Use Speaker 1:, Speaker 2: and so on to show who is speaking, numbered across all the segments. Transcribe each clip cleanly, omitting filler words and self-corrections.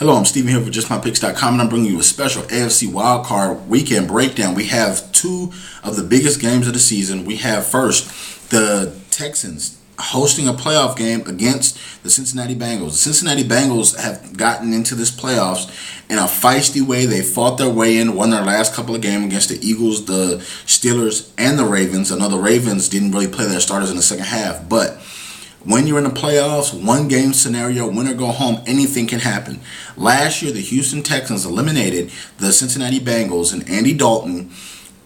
Speaker 1: Hello, I'm Steven here for JustMyPicks.com, and I'm bringing you a special AFC wildcard weekend breakdown. We have two of the biggest games of the season. We have first the Texans hosting a playoff game against the Cincinnati Bengals. The Cincinnati Bengals have gotten into this playoffs in a feisty way. They fought their way in, won their last couple of games against the Eagles, the Steelers, and the Ravens. I know the Ravens didn't really play their starters in the second half, but when you're in the playoffs, one game scenario, win or go home, anything can happen. Last year, the Houston Texans eliminated the Cincinnati Bengals and Andy Dalton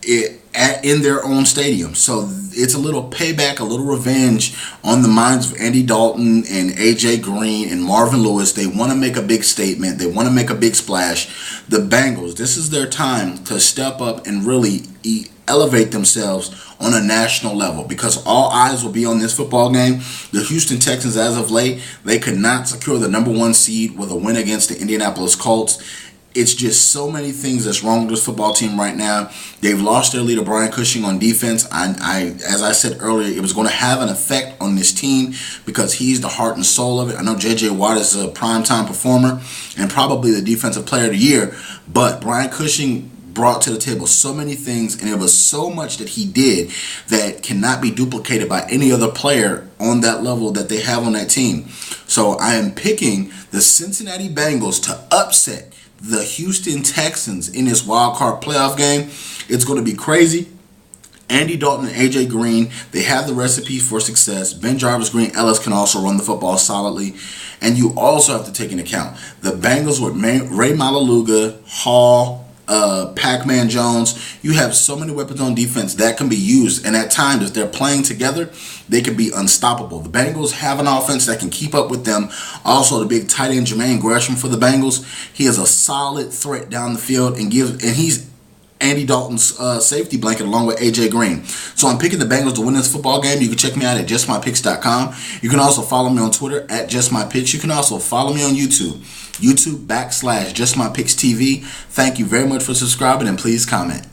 Speaker 1: in their own stadium. So it's a little payback, a little revenge on the minds of Andy Dalton and AJ Green and Marvin Lewis. They want to make a big statement. They want to make a big splash. The Bengals, this is their time to step up and really elevate themselves on a national level, because all eyes will be on this football game. The Houston Texans, as of late, they could not secure the number one seed with a win against the Indianapolis Colts. It's just so many things that's wrong with this football team right now. They've lost their leader, Brian Cushing, on defense. As I said earlier, it was going to have an effect on this team because he's the heart and soul of it. I know J.J. Watt is a primetime performer and probably the defensive player of the year, but Brian Cushing brought to the table so many things, and it was so much that he did that cannot be duplicated by any other player on that level that they have on that team. So I am picking the Cincinnati Bengals to upset the Houston Texans in this wild card playoff game. It's going to be crazy. Andy Dalton and AJ Green, they have the recipe for success. Ben Jarvis, Green, Ellis can also run the football solidly. And you also have to take into account the Bengals with Ray Malaluga, Hall, Pac-Man Jones. You have so many weapons on defense that can be used, and at times, if they're playing together, they can be unstoppable. The Bengals have an offense that can keep up with them. Also, the big tight end Jermaine Gresham for the Bengals, he is a solid threat down the field, and he's Andy Dalton's safety blanket along with AJ Green. So I'm picking the Bengals to win this football game. You can check me out at JustMyPicks.com. You can also follow me on Twitter at JustMyPicks. You can also follow me on YouTube.com/JustMyPicksTV. Thank you very much for subscribing, and please comment.